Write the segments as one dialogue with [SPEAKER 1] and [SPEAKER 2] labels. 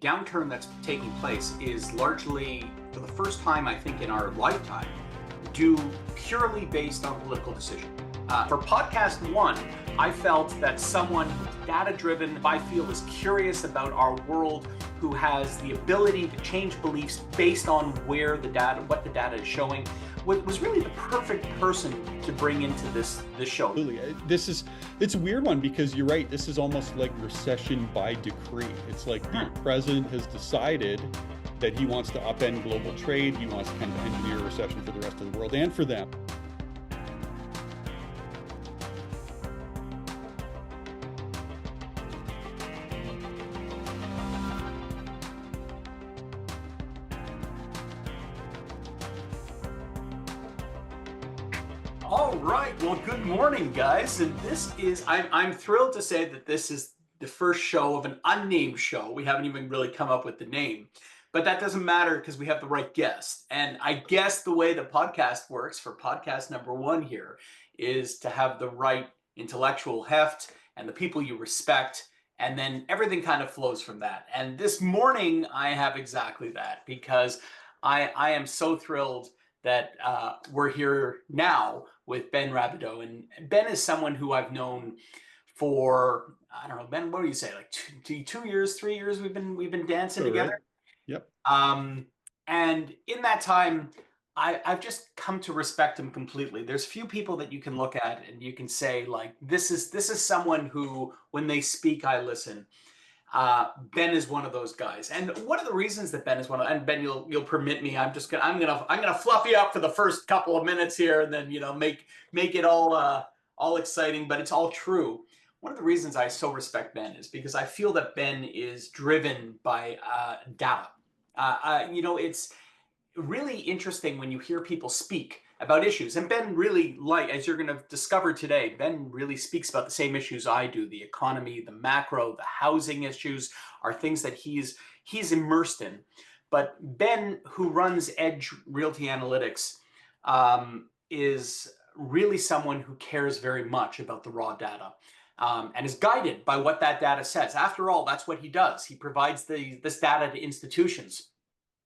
[SPEAKER 1] downturn that's taking place is largely, for the first time, I think, in our lifetime, due purely based on political decision. For podcast one, I felt that someone who's data-driven, I feel is curious about our world, who has the ability to change beliefs based on what the data is showing, was really the perfect person to bring into this show.
[SPEAKER 2] Absolutely. It's a weird one because you're right. This is almost like recession by decree. It's like the president has decided that he wants to upend global trade. He wants to kind of engineer a recession for the rest of the world and for them.
[SPEAKER 1] All right. Well, good morning, guys. And I'm thrilled to say that this is the first show of an unnamed show. We haven't even really come up with the name, but that doesn't matter because we have the right guest. And I guess the way the podcast works for podcast number one here is to have the right intellectual heft and the people you respect, and then everything kind of flows from that. And this morning I have exactly that, because I am so thrilled that we're here now with Ben Rabidoux. And Ben is someone who I've known for, I don't know, Ben, what do you say, like 2 years, 3 years we've been dancing together?
[SPEAKER 2] Right. Yep.
[SPEAKER 1] And in that time, I've just come to respect him completely. There's few people that you can look at and you can say, like, this is someone who, when they speak, I listen. Ben is one of those guys, and one of the reasons that Ben is one of, and Ben, you'll permit me, I'm gonna fluff you up for the first couple of minutes here, and then make it all exciting, but it's all true. One of the reasons I so respect Ben is because I feel that Ben is driven by data. It's really interesting when you hear people speak about issues. And Ben really, as you're going to discover today, Ben really speaks about the same issues I do. The economy, the macro, the housing issues are things that he's immersed in. But Ben, who runs Edge Realty Analytics, is really someone who cares very much about the raw data. And is guided by what that data says. After all, that's what he does. He provides this data to institutions,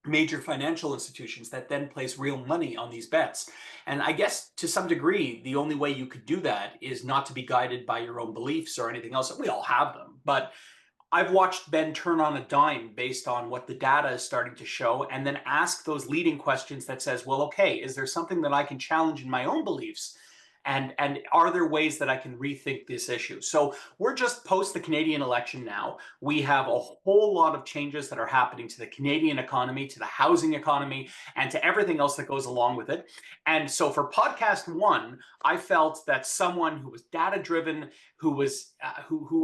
[SPEAKER 1] major financial institutions, that then place real money on these bets. And I guess to some degree, the only way you could do that is not to be guided by your own beliefs or anything else. We all have them. But I've watched Ben turn on a dime based on what the data is starting to show, and then ask those leading questions that says, well, okay, is there something that I can challenge in my own beliefs? And are there ways that I can rethink this issue? So we're just post the Canadian election now. We have a whole lot of changes that are happening to the Canadian economy, to the housing economy, and to everything else that goes along with it. And so for podcast one, I felt that someone who was data-driven, who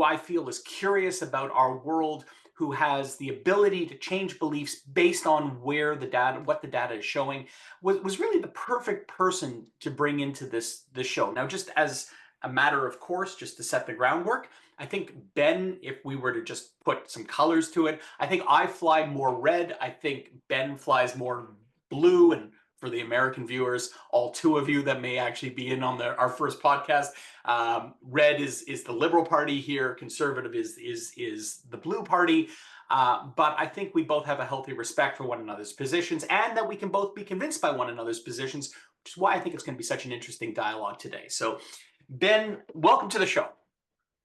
[SPEAKER 1] I feel is curious about our world, who has the ability to change beliefs based on what the data is showing, was really the perfect person to bring into this show. Now, just as a matter of course, just to set the groundwork, I think Ben, if we were to just put some colors to it, I think I fly more red. I think Ben flies more blue. And for the American viewers, all two of you that may actually be in on our first podcast, red is the Liberal Party here. Conservative is the Blue Party. But I think we both have a healthy respect for one another's positions, and that we can both be convinced by one another's positions, which is why I think it's going to be such an interesting dialogue today. So, Ben, welcome to the show.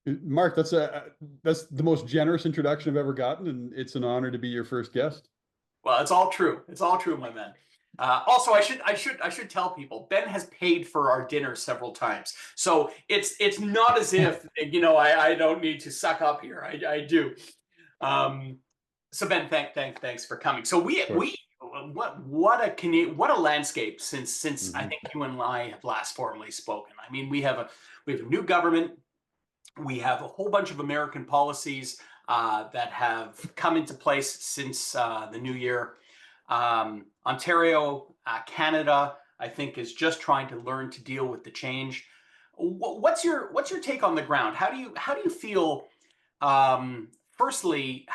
[SPEAKER 2] Mark, that's the most generous introduction I've ever gotten, and it's an honor to be your first guest.
[SPEAKER 1] Well, it's all true. It's all true, my man. Also, I should tell people, Ben has paid for our dinner several times, so it's not as if I don't need to suck up here. I do. So Ben, thanks for coming. So what a landscape since I think you and I have last formally spoken. I mean, we have a new government. We have a whole bunch of American policies that have come into place since the new year. Ontario, Canada, I think, is just trying to learn to deal with the change. What's your take on the ground? How do you feel? Firstly,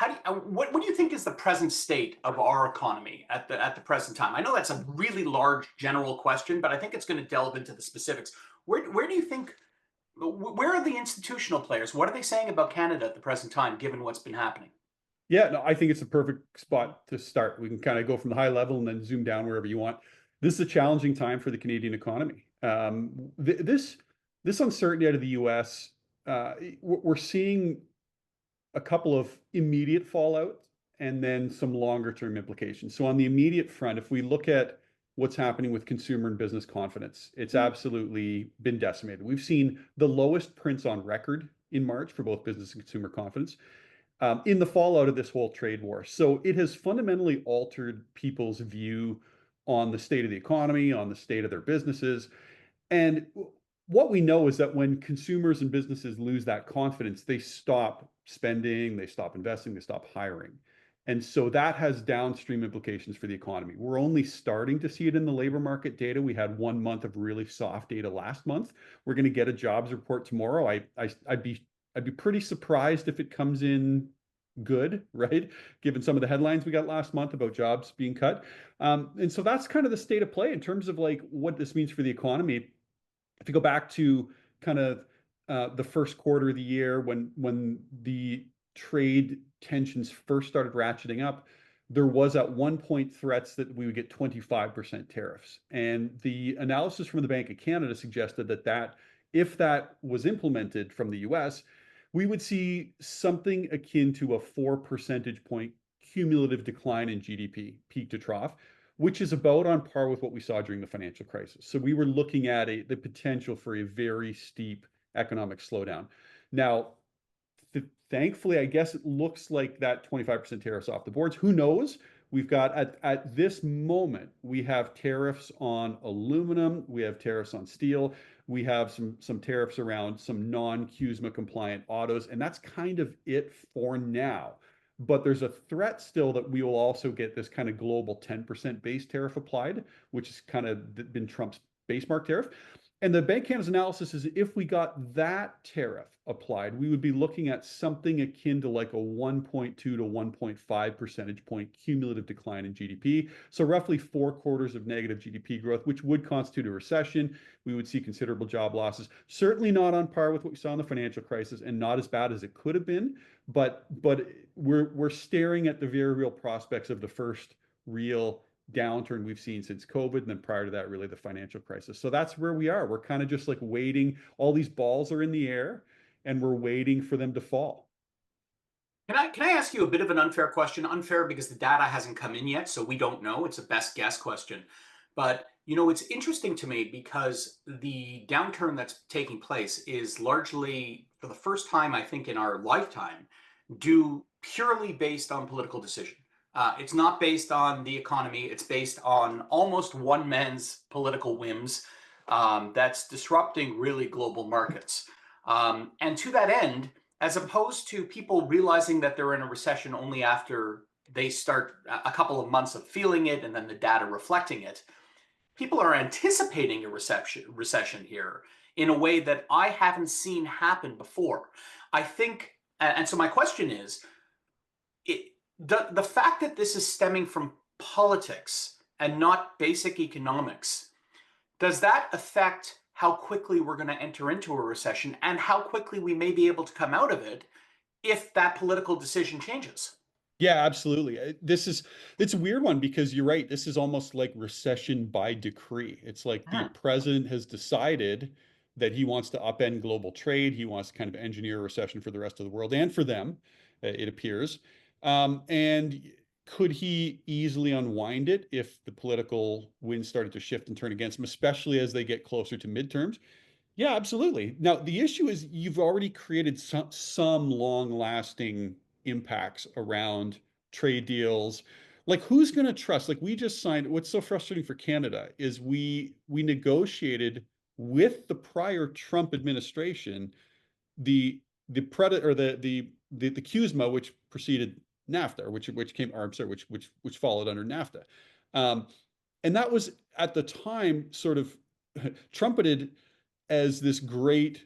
[SPEAKER 1] what do you think is the present state of our economy at the present time? I know that's a really large general question, but I think it's going to delve into the specifics. Where do you think? Where are the institutional players? What are they saying about Canada at the present time, given what's been happening?
[SPEAKER 2] Yeah, no, I think it's a perfect spot to start. We can kind of go from the high level and then zoom down wherever you want. This is a challenging time for the Canadian economy. This uncertainty out of the U.S., we're seeing a couple of immediate fallout and then some longer term implications. So on the immediate front, if we look at what's happening with consumer and business confidence, it's absolutely been decimated. We've seen the lowest prints on record in March for both business and consumer confidence in the fallout of this whole trade war. So it has fundamentally altered people's view on the state of the economy, on the state of their businesses. And what we know is that when consumers and businesses lose that confidence, they stop spending, they stop investing, they stop hiring. And so that has downstream implications for the economy. We're only starting to see it in the labor market data. We had 1 month of really soft data last month. We're going to get a jobs report tomorrow. I'd be pretty surprised if it comes in good, right? Given some of the headlines we got last month about jobs being cut. And so that's kind of the state of play in terms of like what this means for the economy. If you go back to kind of the first quarter of the year when the trade tensions first started ratcheting up, there was at one point threats that we would get 25% tariffs. And the analysis from the Bank of Canada suggested that if that was implemented from the US, we would see something akin to a 4 percentage point cumulative decline in GDP, peak to trough, which is about on par with what we saw during the financial crisis. So we were looking at the potential for a very steep economic slowdown. Now, thankfully, I guess it looks like that 25% tariffs off the boards. Who knows? We've got at this moment, we have tariffs on aluminum, we have tariffs on steel, we have some tariffs around some non-CUSMA compliant autos, and that's kind of it for now. But there's a threat still that we will also get this kind of global 10% base tariff applied, which has kind of been Trump's base mark tariff. And the Bank of Canada's analysis is if we got that tariff applied, we would be looking at something akin to like a 1.2 to 1.5 percentage point cumulative decline in GDP. So roughly 4 quarters of negative GDP growth, which would constitute a recession. We would see considerable job losses. Certainly not on par with what we saw in the financial crisis and not as bad as it could have been. But we're staring at the very real prospects of the first real downturn we've seen since COVID, and then prior to that, really the financial crisis. So that's where we are. We're kind of just like waiting. All these balls are in the air, and we're waiting for them to fall.
[SPEAKER 1] Can I ask you a bit of an unfair question? Unfair because the data hasn't come in yet, so we don't know. It's a best guess question. But it's interesting to me because the downturn that's taking place is largely, for the first time, I think, in our lifetime, due purely based on political decision. It's not based on the economy. It's based on almost one man's political whims that's disrupting really global markets. And to that end, as opposed to people realizing that they're in a recession only after they start a couple of months of feeling it and then the data reflecting it, people are anticipating a recession here in a way that I haven't seen happen before. I think, and so my question is, the fact that this is stemming from politics and not basic economics, does that affect how quickly we're going to enter into a recession and how quickly we may be able to come out of it if that political decision changes?
[SPEAKER 2] Yeah, absolutely. It's a weird one because you're right. This is almost like recession by decree. It's like the
[SPEAKER 1] Hmm.
[SPEAKER 2] president has decided that he wants to upend global trade. He wants to kind of engineer a recession for the rest of the world and for them, it appears. And could he easily unwind it if the political winds started to shift and turn against him, especially as they get closer to midterms? Yeah, absolutely. Now, the issue is you've already created some long-lasting impacts around trade deals. Like who's going to trust? Like we just signed, what's so frustrating for Canada is we negotiated with the prior Trump administration the predator or the CUSMA, which preceded NAFTA, or which came, or I'm sorry, which followed under NAFTA. And that was at the time sort of trumpeted as this great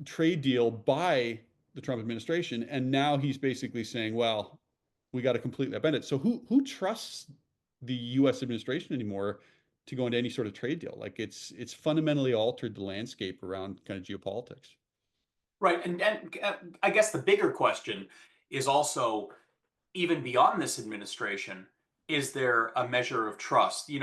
[SPEAKER 2] trade deal by the Trump administration, and now he's basically saying, "Well, we got to completely upend it." So who trusts the U.S. administration anymore to go into any sort of trade deal? Like it's fundamentally altered the landscape around kind of geopolitics.
[SPEAKER 1] Right. And I guess the bigger question is also, even beyond this administration, is there a measure of trust? You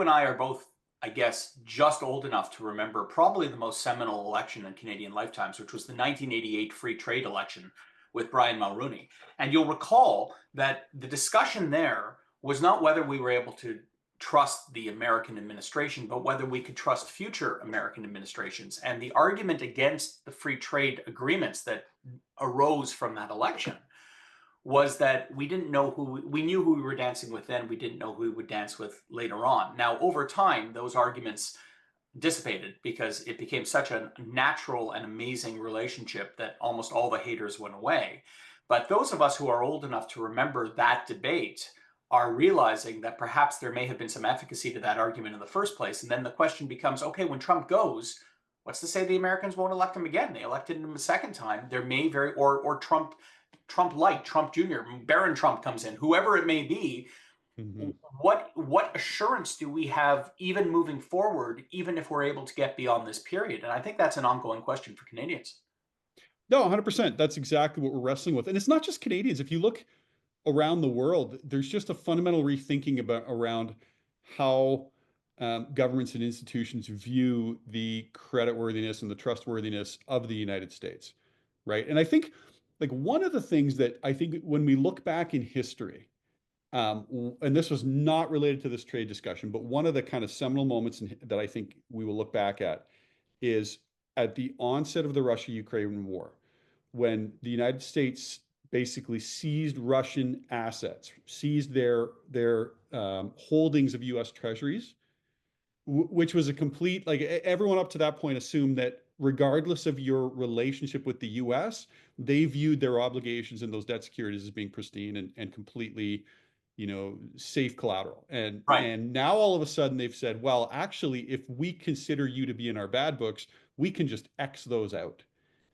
[SPEAKER 1] and I are both, I guess, just old enough to remember probably the most seminal election in Canadian lifetimes, which was the 1988 free trade election with Brian Mulroney. And you'll recall that the discussion there was not whether we were able to trust the American administration, but whether we could trust future American administrations. And the argument against the free trade agreements that arose from that election was that we didn't know we knew who we were dancing with then, we didn't know who we would dance with later on. Now, over time, those arguments dissipated because it became such a natural and amazing relationship that almost all the haters went away. But those of us who are old enough to remember that debate are realizing that perhaps there may have been some efficacy to that argument in the first place. And then the question becomes, okay, when Trump goes, what's to say the Americans won't elect him again? They elected him a second time. There may very, or Trump light, Trump Jr., Barron Trump comes in, whoever it may be.
[SPEAKER 2] Mhm.
[SPEAKER 1] What assurance do we have even moving forward, even if we're able to get beyond this period? And I think that's an ongoing question for Canadians.
[SPEAKER 2] No, 100%. That's exactly what we're wrestling with. And it's not just Canadians. If you look around the world, there's just a fundamental rethinking around how governments and institutions view the creditworthiness and the trustworthiness of the United States, right? And I think like one of the things that I think when we look back in history, and this was not related to this trade discussion, but one of the kind of seminal moments that I think we will look back at is at the onset of the Russia-Ukraine war, when the United States basically seized Russian assets, seized their holdings of U.S. treasuries, which was a complete, like everyone up to that point assumed that regardless of your relationship with the U.S., they viewed their obligations in those debt securities as being pristine and completely, safe collateral. And
[SPEAKER 1] Right.
[SPEAKER 2] and now all of a sudden they've said, well, actually, if we consider you to be in our bad books, we can just X those out.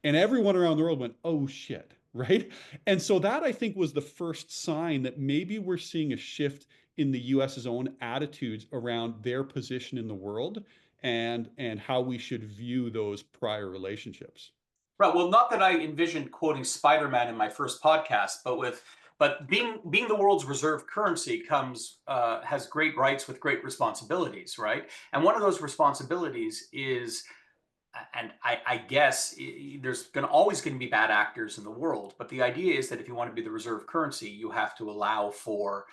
[SPEAKER 2] And everyone around the world went, oh shit, right? And so that I think was the first sign that maybe we're seeing a shift in the US's own attitudes around their position in the world and how we should view those prior relationships.
[SPEAKER 1] Right. Well, not that I envisioned quoting Spider-Man in my first podcast, but being the world's reserve currency comes has great rights with great responsibilities, right? And one of those responsibilities is, and I guess there's always going to be bad actors in the world, but the idea is that if you want to be the reserve currency, you have to allow for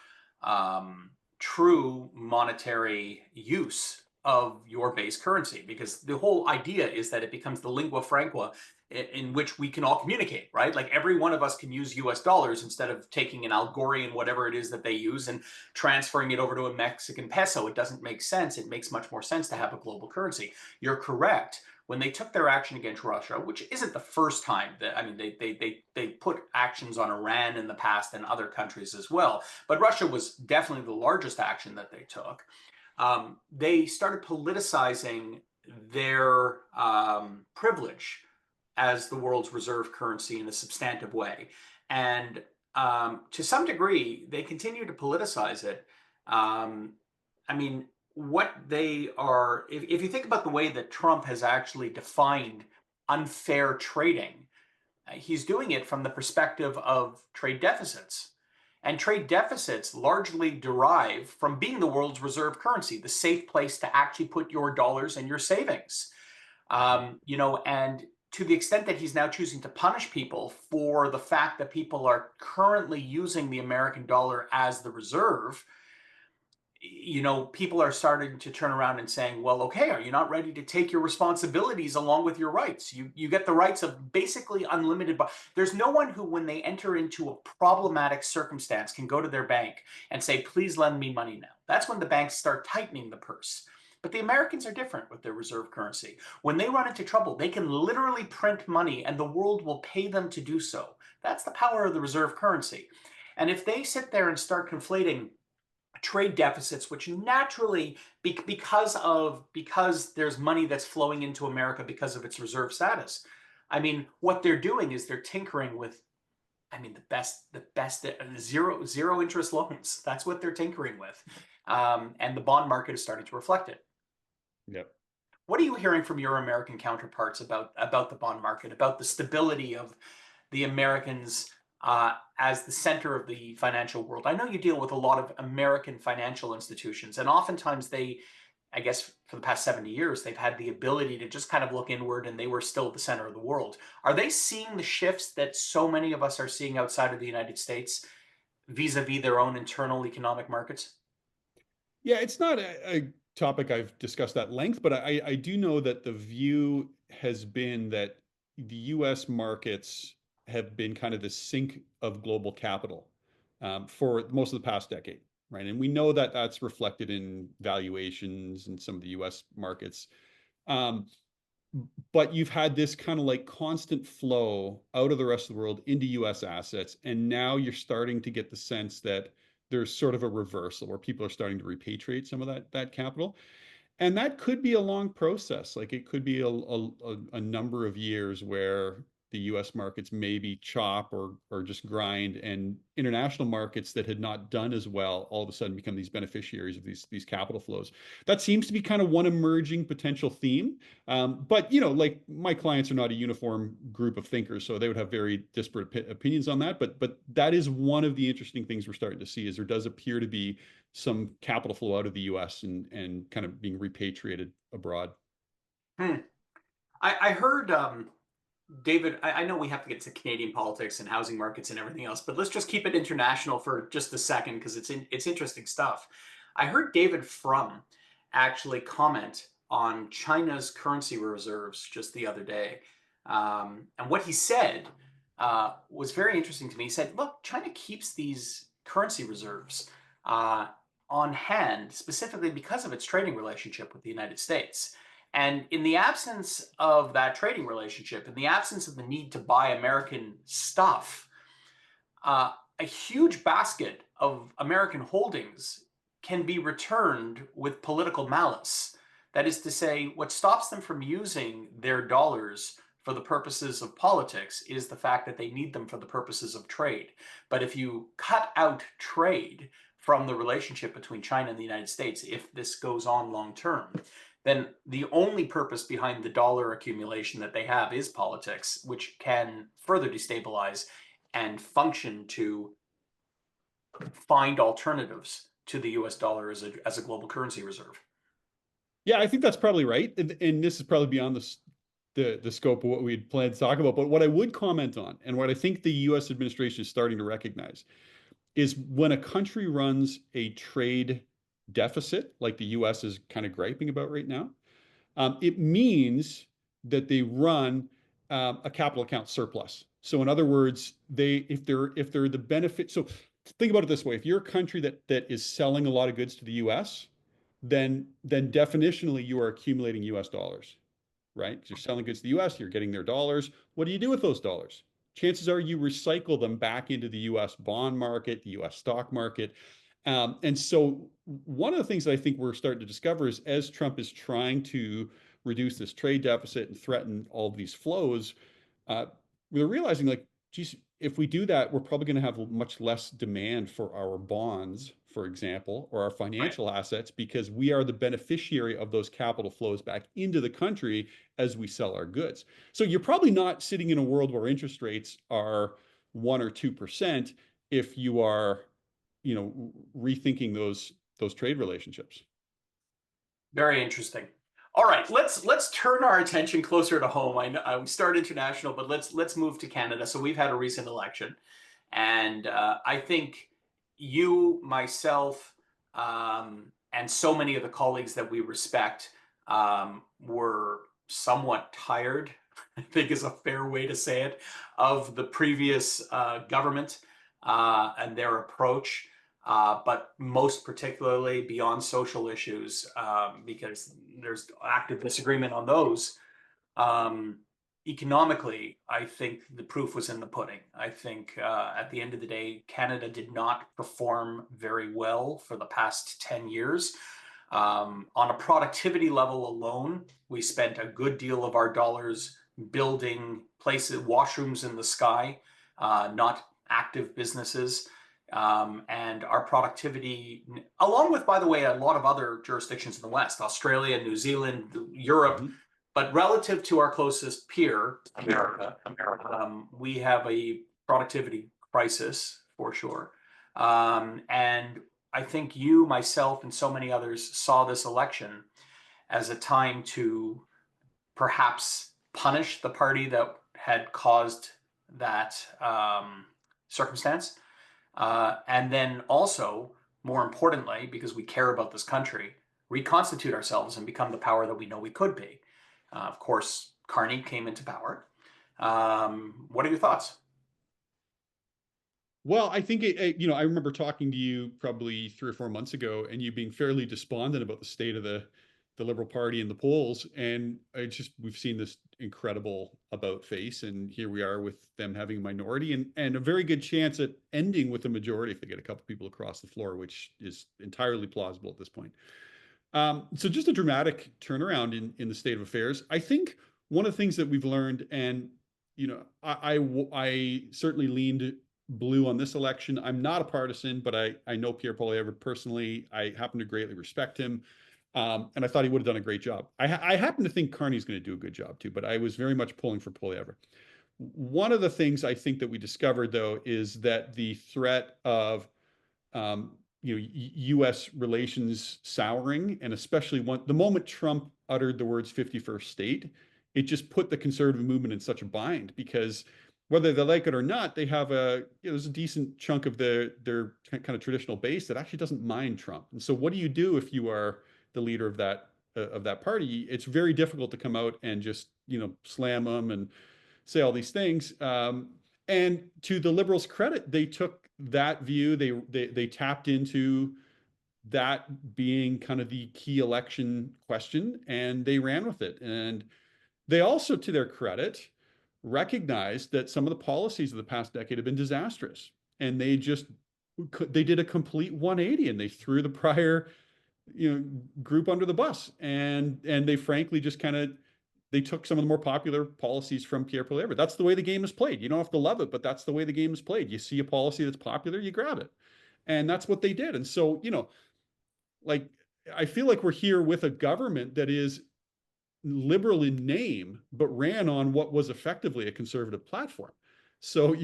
[SPEAKER 1] true monetary use of your base currency, because the whole idea is that it becomes the lingua franca in which we can all communicate, right? Like every one of us can use US dollars instead of taking an Algorian, whatever it is that they use, and transferring it over to a Mexican peso. It doesn't make sense. It makes much more sense to have a global currency. You're correct. When they took their action against Russia, which isn't the first time that, I mean, they put actions on Iran in the past and other countries as well, but Russia was definitely the largest action that they took. They started politicizing their privilege as the world's reserve currency in a substantive way. And to some degree, they continue to politicize it. I mean, what they are, if you think about the way that Trump has actually defined unfair trading, he's doing it from the perspective of trade deficits. And trade deficits largely derive from being the world's reserve currency, the safe place to actually put your dollars and your savings. And to the extent that he's now choosing to punish people for the fact that people are currently using the American dollar as the reserve, people are starting to turn around and saying, well, okay, are you not ready to take your responsibilities along with your rights? You get the rights of basically unlimited. There's no one who, when they enter into a problematic circumstance, can go to their bank and say, please lend me money now. That's when the banks start tightening the purse. But the Americans are different with their reserve currency. When they run into trouble, they can literally print money and the world will pay them to do so. That's the power of the reserve currency. And if they sit there and start conflating trade deficits, which naturally, because there's money that's flowing into America because of its reserve status. I mean, what they're doing is they're tinkering with, I mean, the best zero interest loans. That's what they're tinkering with, and the bond market is starting to reflect it.
[SPEAKER 2] Yep.
[SPEAKER 1] What are you hearing from your American counterparts about the bond market, about the stability of the Americans' as the center of the financial world. I know you deal with a lot of American financial institutions, and oftentimes they, I guess for the past 70 years, they've had the ability to just kind of look inward and they were still the center of the world. Are they seeing the shifts that so many of us are seeing outside of the United States vis-a-vis their own internal economic markets?
[SPEAKER 2] Yeah, it's not a topic I've discussed at length, but I do know that the view has been that the US markets have been kind of the sink of global capital for most of the past decade, right? And we know that that's reflected in valuations in some of the US markets. Um, but you've had this kind of like constant flow out of the rest of the world into US assets. And now you're starting to get the sense that there's sort of a reversal where people are starting to repatriate some of that capital. And that could be a long process. Like it could be a number of years where the US markets maybe chop or just grind, and international markets that had not done as well all of a sudden become these beneficiaries of these capital flows. That seems to be kind of one emerging potential theme. But like my clients are not a uniform group of thinkers, so they would have very disparate opinions on that. But that is one of the interesting things we're starting to see is there does appear to be some capital flow out of the US and kind of being repatriated abroad.
[SPEAKER 1] Hmm. I heard David, I know we have to get to Canadian politics and housing markets and everything else, but let's just keep it international for just a second because it's interesting stuff. I heard David Frum actually comment on China's currency reserves just the other day, and what he said was very interesting to me. He said, "Look, China keeps these currency reserves uh, on hand specifically because of its trading relationship with the United States." And in the absence of that trading relationship, in the absence of the need to buy American stuff, a huge basket of American holdings can be returned with political malice. That is to say, what stops them from using their dollars for the purposes of politics is the fact that they need them for the purposes of trade. But if you cut out trade from the relationship between China and the United States, if this goes on long term, then the only purpose behind the dollar accumulation that they have is politics, which can further destabilize and function to find alternatives to the US dollar as a global currency reserve.
[SPEAKER 2] Yeah, I think that's probably right. And this is probably beyond the scope of what we'd planned to talk about. But what I would comment on, and what I think the US administration is starting to recognize, is when a country runs a trade deficit, like the US is kind of griping about right now, it means that they run a capital account surplus. So in other words, if they're the benefit. So think about it this way: if you're a country that is selling a lot of goods to the U.S., then definitionally you are accumulating U.S. dollars, right? Because you're selling goods to the U.S., you're getting their dollars. What do you do with those dollars? Chances are you recycle them back into the U.S. bond market, the U.S. stock market. And so one of the things that I think we're starting to discover is as Trump is trying to reduce this trade deficit and threaten all of these flows, uh, we're realizing like, geez, if we do that, we're probably going to have much less demand for our bonds, for example, or our
[SPEAKER 1] Right.
[SPEAKER 2] financial assets because we are the beneficiary of those capital flows back into the country as we sell our goods. So you're probably not sitting in a world where interest rates are 1 or 2% if you are rethinking those trade relationships.
[SPEAKER 1] Very interesting. All right, let's turn our attention closer to home. I know we start international, but let's move to Canada. So we've had a recent election, and I think you, myself, and so many of the colleagues that we respect were somewhat tired. I think is a fair way to say it of the previous government and their approach. But most particularly beyond social issues, because there's active disagreement on those. Um, Economically, I think the proof was in the pudding. I think at the end of the day, Canada did not perform very well for the past 10 years. On a productivity level alone, we spent a good deal of our dollars building places, washrooms in the sky, not active businesses. And our productivity, along with, by the way, a lot of other jurisdictions in the West, Australia, New Zealand, Europe,
[SPEAKER 2] Mhm.
[SPEAKER 1] but relative to our closest peer, America, we have a productivity crisis for sure. And I think you, myself, and so many others saw this election as a time to perhaps punish the party that had caused that circumstance. And then also, more importantly, because we care about this country, reconstitute ourselves and become the power that we know we could be. Of course, Carney came into power. What are your thoughts?
[SPEAKER 2] Well, I think I remember talking to you probably 3 or 4 months ago, and you being fairly despondent about the state of the Liberal Party in the polls, and we've seen this incredible about face, and here we are with them having a minority and a very good chance at ending with a majority if they get a couple people across the floor, which is entirely plausible at this point. So just a dramatic turnaround in the state of affairs. I think one of the things that we've learned, and I certainly leaned blue on this election. I'm not a partisan, but I know Pierre Poilievre personally. I happen to greatly respect him. And I thought he would have done a great job. I happen to think Carney's going to do a good job too, but I was very much pulling for Poilievre. One of the things I think that we discovered, though, is that the threat of U.S. relations souring, and especially the moment Trump uttered the words 51st state, it just put the conservative movement in such a bind, because whether they like it or not, they have there's a decent chunk of their kind of traditional base that actually doesn't mind Trump. And so what do you do if you are the leader of that party? It's very difficult to come out and just slam them and say all these things. And to the Liberals' credit, they took that view. They tapped into that being kind of the key election question, and they ran with it. And they also, to their credit, recognized that some of the policies of the past decade have been disastrous, and they did a complete 180, and they threw the prior group under the bus, and they frankly just they took some of the more popular policies from Pierre Poilievre. That's the way the game is played. You don't have to love it, but that's the way the game is played. You see a policy that's popular, you grab it, and that's what they did. And so I feel like we're here with a government that is liberal in name, but ran on what was effectively a conservative platform. So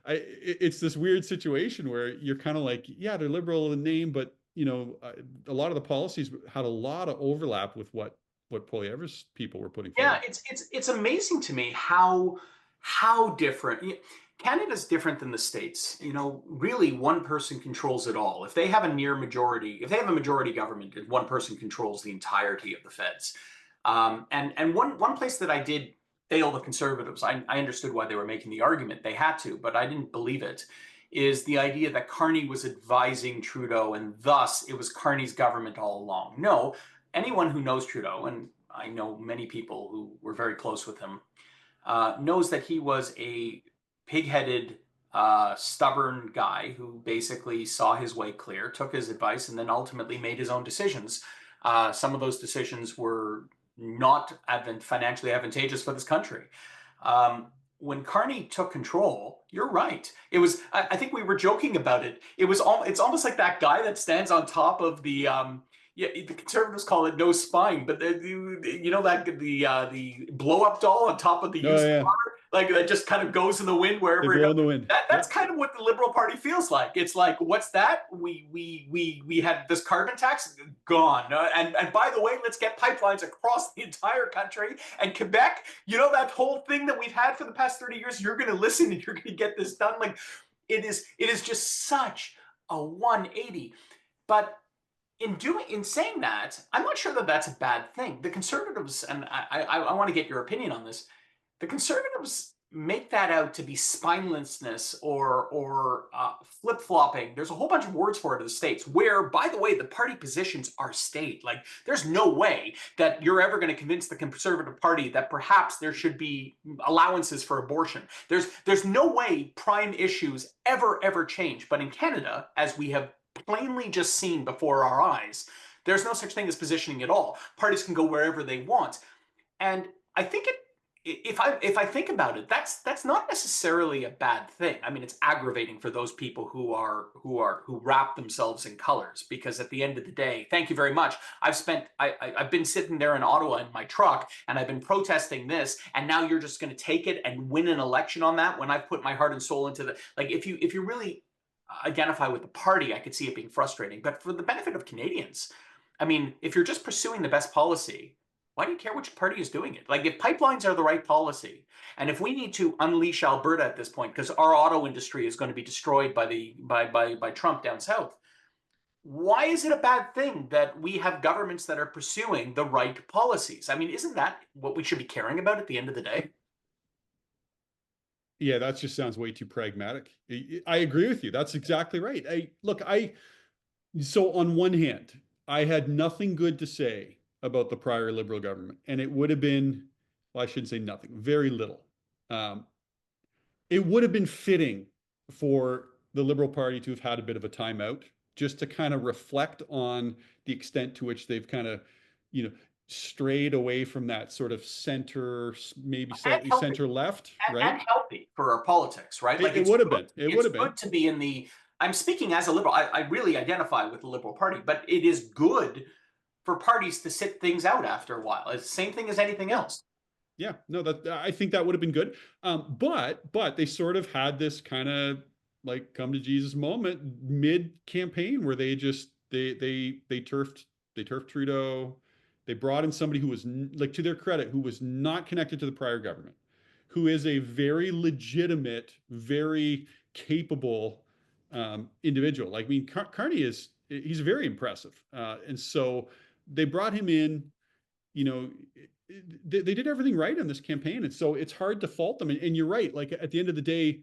[SPEAKER 2] it's this weird situation where you're kind of like, yeah, they're liberal in name, but a lot of the policies had a lot of overlap with what Poilievre's people were putting forward.
[SPEAKER 1] Yeah, it's amazing to me how different. Canada's different than the States. Really, one person controls it all. If they have a majority government, one person controls the entirety of the feds. And one place that I did fail the Conservatives, I understood why they were making the argument. They had to, but I didn't believe it, is the idea that Carney was advising Trudeau, and thus it was Carney's government all along. No, anyone who knows Trudeau, and I know many people who were very close with him, knows that he was a pig-headed, stubborn guy who basically saw his way clear, took his advice, and then ultimately made his own decisions. Some of those decisions were not financially advantageous for this country. When Carney took control, you're right. It was. I think we were joking about it. It's almost like that guy that stands on top of the. The Conservatives call it no spine, but the blow up doll on top of the used car, like that just kind of goes in the wind wherever it goes.
[SPEAKER 2] In the wind.
[SPEAKER 1] That's kind of what the Liberal Party feels like. It's like, what's that? We had this carbon tax gone, and by the way, let's get pipelines across the entire country and Quebec. That whole thing that we've had for the past 30 years. You're going to listen and you're going to get this done. Like it is just such a 180, but. In saying that, I'm not sure that that's a bad thing. The Conservatives, and I want to get your opinion on this, the Conservatives make that out to be spinelessness or flip-flopping. There's a whole bunch of words for it in the States where, by the way, the party positions are stayed. Like, there's no way that you're ever going to convince the Conservative Party that perhaps there should be allowances for abortion. There's no way prime issues ever change. But in Canada, as we have plainly just seen before our eyes, there's no such thing as positioning at all. Parties can go wherever they want. And I think if I think about it, that's not necessarily a bad thing. I mean, it's aggravating for those people who wrap themselves in colors, because at the end of the day, thank you very much. I've been sitting there in Ottawa in my truck, and I've been protesting this, and now you're just going to take it and win an election on that when I've put my heart and soul into the, like, if you really identify with the party, I could see it being frustrating. But for the benefit of Canadians, I mean, if you're just pursuing the best policy, why do you care which party is doing it? Like, if pipelines are the right policy, and if we need to unleash Alberta at this point because our auto industry is going to be destroyed by Trump down south, why is it a bad thing that we have governments that are pursuing the right policies? I mean, isn't that what we should be caring about at the end of the day?
[SPEAKER 2] Yeah, that just sounds way too pragmatic. I agree with you. That's exactly right. So on one hand, I had nothing good to say about the prior Liberal government, and it would have been, well, I shouldn't say nothing, very little. Um, it would have been fitting for the Liberal Party to have had a bit of a timeout, just to kind of reflect on the extent to which they've kind of, you know, strayed away from that sort of center, maybe
[SPEAKER 1] And
[SPEAKER 2] slightly
[SPEAKER 1] healthy.
[SPEAKER 2] center left,
[SPEAKER 1] And
[SPEAKER 2] right?
[SPEAKER 1] healthy for our politics, right? Like,
[SPEAKER 2] It would have been. It would
[SPEAKER 1] it's
[SPEAKER 2] have been.
[SPEAKER 1] good to be in the. I'm speaking as a liberal. I really identify with the Liberal Party, but it is good for parties to sit things out after a while. It's the same thing as anything
[SPEAKER 2] Yeah.
[SPEAKER 1] else.
[SPEAKER 2] Yeah, no, that I think that would have been good. But they sort of had this kind of like come to Jesus moment mid campaign where they turfed Trudeau. They brought in somebody who was like, to their credit, who was not connected to the prior government, who is a very legitimate, very capable individual. Like, I mean, Carney he's very impressive, and so they brought him in. You know, they did everything right on this campaign, and so it's hard to fault them. And you're right. Like, at the end of the day,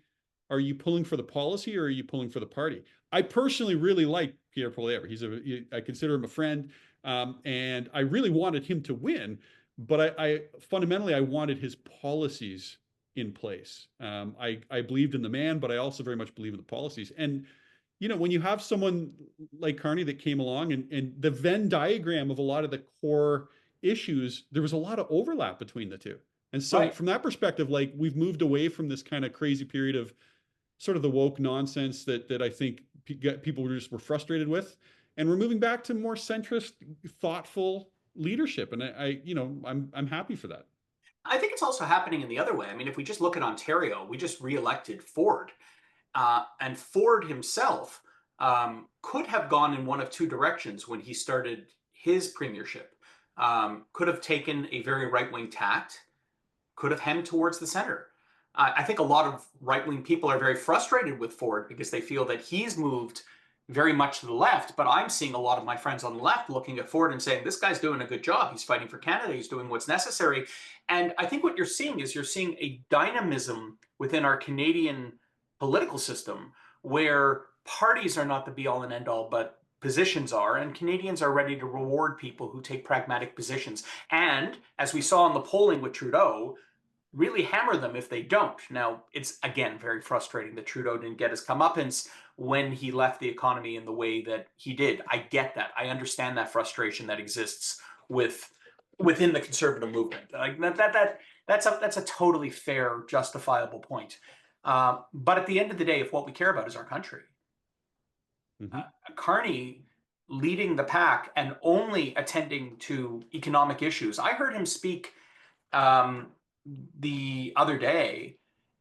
[SPEAKER 2] are you pulling for the policy or are you pulling for the party? I personally really like Pierre Poilievre. I consider him a friend, and I really wanted him to win. But I fundamentally I wanted his policies in place. I believed in the man, but I also very much believe in the policies. And when you have someone like Carney that came along, and the Venn diagram of a lot of the core issues, there was a lot of overlap between the two. And so
[SPEAKER 1] Right.
[SPEAKER 2] from that perspective, like, we've moved away from this kind of crazy period of sort of the woke nonsense that I think people were frustrated with. And we're moving back to more centrist, thoughtful leadership. And I'm happy for that.
[SPEAKER 1] I think it's also happening in the other way. I mean, if we just look at Ontario, we just reelected Ford. And Ford himself could have gone in one of two directions when he started his premiership. Could have taken a very right wing tact, could have hemmed towards the center. I think a lot of right wing people are very frustrated with Ford because they feel that he's moved very much to the left. But I'm seeing a lot of my friends on the left looking at Ford and saying, this guy's doing a good job. He's fighting for Canada. He's doing what's necessary. And I think what you're seeing a dynamism within our Canadian political system where parties are not the be all and end all, but positions are, and Canadians are ready to reward people who take pragmatic positions. And as we saw in the polling with Trudeau, really hammer them if they don't. Now, it's again very frustrating that Trudeau didn't get his comeuppance when he left the economy in the way that he did. I get that. I understand that frustration that exists within the conservative movement. Like that's a totally fair, justifiable point. But at the end of the day, if what we care about is our country,
[SPEAKER 2] Mm-hmm.
[SPEAKER 1] Carney leading the pack and only attending to economic issues. I heard him speak um, the other day,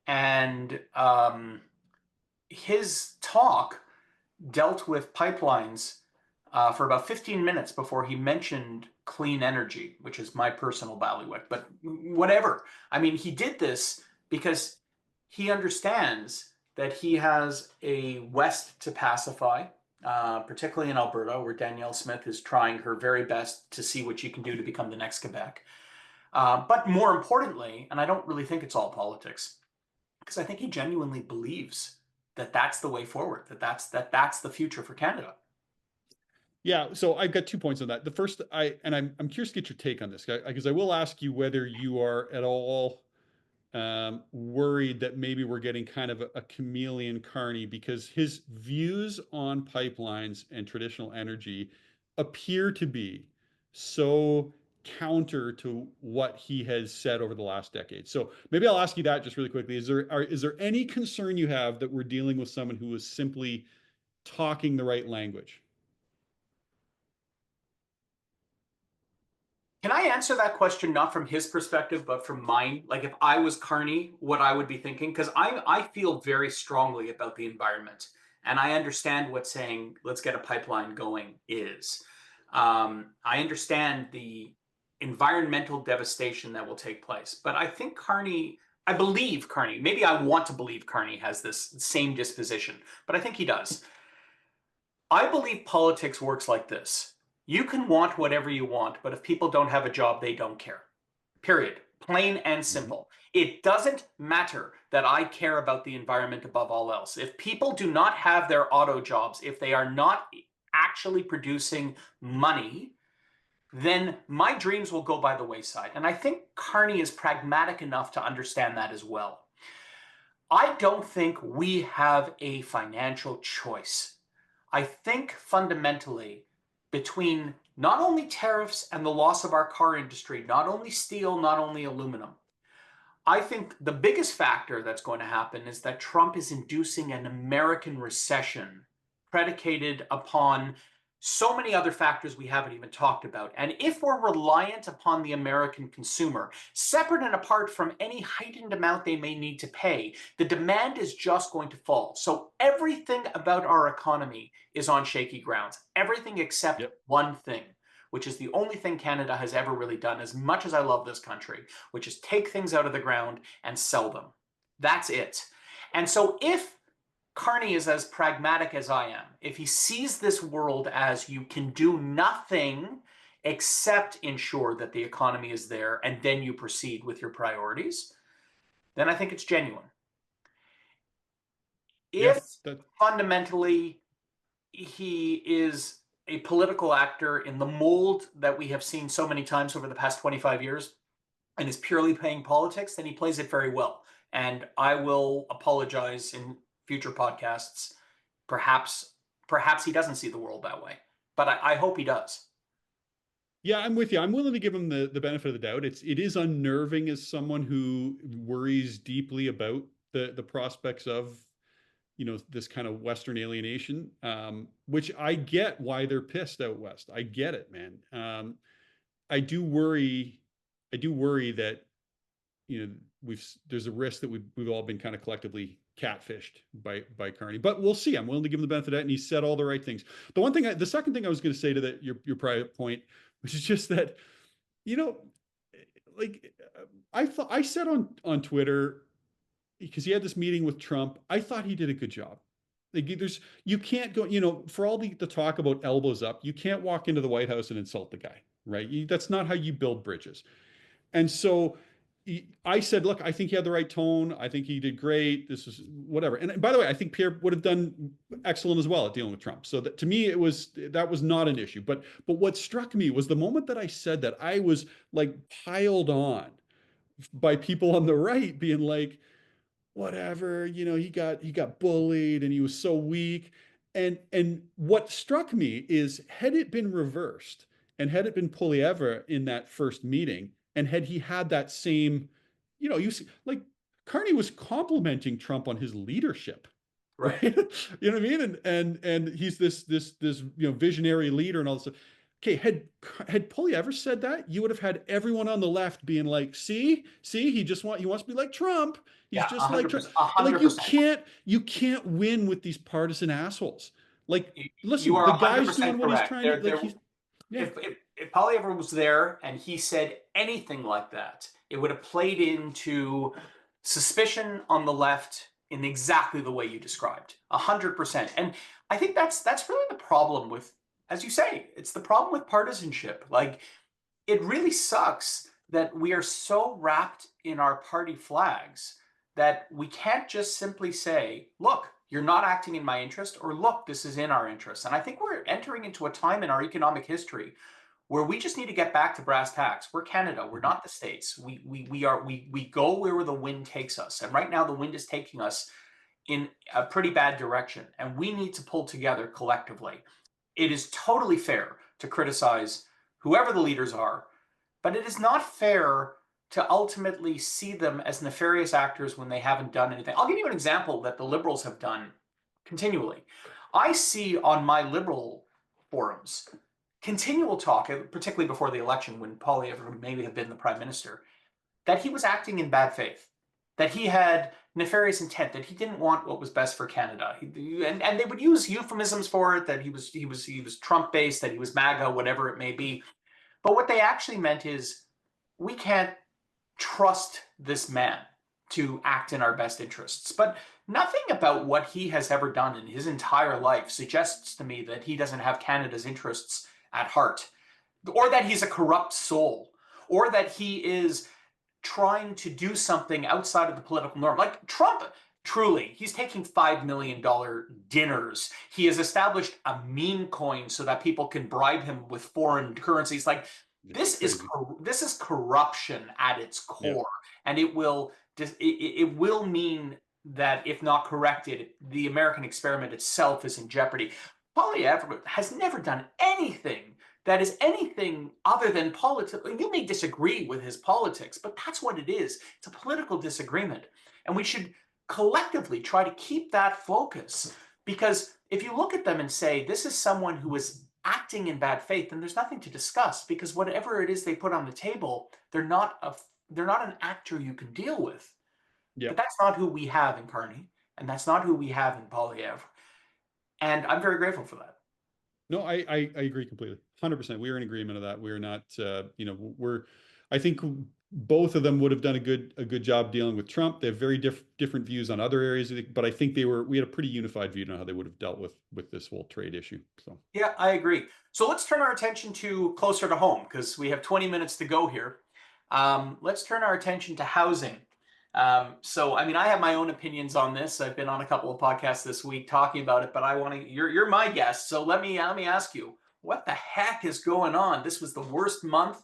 [SPEAKER 1] and his talk dealt with pipelines for about 15 minutes before he mentioned clean energy, which is my personal bailiwick. But whatever. I mean, he did this because he understands that he has a West to pacify, particularly in Alberta, where Danielle Smith is trying her very best to see what she can do to become the next Quebec. But more importantly, and I don't really think it's all politics, because I think he genuinely believes that that's the way forward, that's the future for Canada.
[SPEAKER 2] Yeah, so I've got 2 points on that. The first, I'm curious to get your take on this, because I will ask you whether you are at all worried that maybe we're getting kind of a chameleon Carney, because his views on pipelines and traditional energy appear to be so counter to what he has said over the last decade. So maybe I'll ask you that just really quickly. Is there any concern you have that we're dealing with someone who is simply talking the right language?
[SPEAKER 1] Can I answer that question not from his perspective, but from mine? Like if I was Carney, what I would be thinking, because I feel very strongly about the environment, and I understand what saying "let's get a pipeline going" is. I understand the environmental devastation that will take place, but I think Carney. I believe Carney, maybe I want to believe Carney has this same disposition, but I think he does. I believe politics works like this. You can want whatever you want, but if people don't have a job, they don't care. Period. Plain and
[SPEAKER 2] Mm-hmm.
[SPEAKER 1] simple. It doesn't matter that I care about the environment above all else. If people do not have their auto jobs, if they are not actually producing money, then my dreams will go by the wayside. And I think Carney is pragmatic enough to understand that as well. I don't think we have a financial choice. I think fundamentally, between not only tariffs and the loss of our car industry, not only steel, not only aluminum, I think the biggest factor that's going to happen is that Trump is inducing an American recession predicated upon so many other factors we haven't even talked about. And if we're reliant upon the American consumer, separate and apart from any heightened amount they may need to pay, the demand is just going to fall. So everything about our economy is on shaky grounds, everything except
[SPEAKER 2] Yep.
[SPEAKER 1] one thing, which is the only thing Canada has ever really done, as much as I love this country, which is take things out of the ground and sell them. That's it. And so if Carney is as pragmatic as I am, if he sees this world as you can do nothing except ensure that the economy is there and then you proceed with your priorities, then I think it's genuine.
[SPEAKER 2] Yeah,
[SPEAKER 1] If
[SPEAKER 2] that
[SPEAKER 1] fundamentally he is a political actor in the mold that we have seen so many times over the past 25 years and is purely playing politics, then he plays it very well. And I will apologize in future podcasts. Perhaps, perhaps he doesn't see the world that way, but I hope he does.
[SPEAKER 2] Yeah, I'm with you. I'm willing to give him the benefit of the doubt. It is unnerving as someone who worries deeply about the prospects of, this kind of Western alienation, which I get why they're pissed out West. I get it, man. I do worry. I do worry that, there's a risk that we've all been kind of collectively catfished by Carney, but we'll see. I'm willing to give him the benefit of that, and he said all the right things. The second thing I was going to say to your prior point, which is just that, you know, like I said on Twitter, because he had this meeting with Trump, I thought he did a good job. Like you can't go, for all the talk about elbows up, you can't walk into the White House and insult the guy, right? That's not how you build bridges. And so I said, look, I think he had the right tone. I think he did great. This is whatever. And by the way, I think Pierre would have done excellent as well at dealing with Trump. So that, to me, that was not an issue. But what struck me was the moment that I said that, I was like piled on by people on the right being like, whatever, he got bullied and he was so weak. And what struck me is, had it been reversed and had it been Poilievre in that first meeting, and had he had that same, you see, like, Carney was complimenting Trump on his leadership, right?
[SPEAKER 1] Right.
[SPEAKER 2] You know what I mean? And he's this visionary leader and all this stuff. Okay, had Poilievre said that, you would have had everyone on the left being like, see, he wants to be like Trump. He's
[SPEAKER 1] Yeah,
[SPEAKER 2] just like Trump.
[SPEAKER 1] 100%. A
[SPEAKER 2] Like,
[SPEAKER 1] hundred
[SPEAKER 2] you
[SPEAKER 1] percent.
[SPEAKER 2] can't win with these partisan assholes. Like,
[SPEAKER 1] You
[SPEAKER 2] listen,
[SPEAKER 1] are
[SPEAKER 2] the
[SPEAKER 1] a hundred
[SPEAKER 2] guy's doing
[SPEAKER 1] percent
[SPEAKER 2] what he's
[SPEAKER 1] correct.
[SPEAKER 2] trying to, like,
[SPEAKER 1] There.
[SPEAKER 2] he's, yeah.
[SPEAKER 1] If Poilievre was there and he said anything like that, it would have played into suspicion on the left in exactly the way you described. 100%. And I think that's really the problem with, as you say, it's the problem with partisanship. Like, it really sucks that we are so wrapped in our party flags that we can't just simply say, look, you're not acting in my interest, or look, this is in our interest. And I think we're entering into a time in our economic history where we just need to get back to brass tacks. We're Canada. We're not the States. We go where the wind takes us. And right now the wind is taking us in a pretty bad direction. And we need to pull together collectively. It is totally fair to criticize whoever the leaders are, but it is not fair to ultimately see them as nefarious actors when they haven't done anything. I'll give you an example that the liberals have done continually. I see on my liberal forums continual talk, particularly before the election when Poilievre would maybe have been the prime minister, that he was acting in bad faith, that he had nefarious intent, that he didn't want what was best for Canada. And they would use euphemisms for it, that he was Trump based, that he was MAGA, whatever it may be. But what they actually meant is we can't trust this man to act in our best interests. But nothing about what he has ever done in his entire life suggests to me that he doesn't have Canada's interests at heart, or that he's a corrupt soul, or that he is trying to do something outside of the political norm. Like Trump, truly, he's taking $5 million dinners. He has established a meme coin so that people can bribe him with foreign currencies. Like this is corruption at its core, and it will mean that if not corrected, the American experiment itself is in jeopardy. Poilievre has never done anything that is anything other than politics. You may disagree with his politics, but that's what it is. It's a political disagreement. And we should collectively try to keep that focus, because if you look at them and say, this is someone who is acting in bad faith, then there's nothing to discuss, because whatever it is they put on the table, they're not an actor you can deal with. But that's not who we have in Carney, and that's not who we have in Poilievre. And I'm very grateful for that.
[SPEAKER 2] No, I agree completely. 100%. We are in agreement of that. We're not, I think both of them would have done a good job dealing with Trump. They have very different views on other areas, but I think we had a pretty unified view on how they would have dealt with this whole trade issue. So
[SPEAKER 1] yeah, I agree. So let's turn our attention to closer to home, because we have 20 minutes to go here. Let's turn our attention to housing. So, I mean, I have my own opinions on this. I've been on a couple of podcasts this week talking about it, but you're my guest. So let me ask you, what the heck is going on? This was the worst month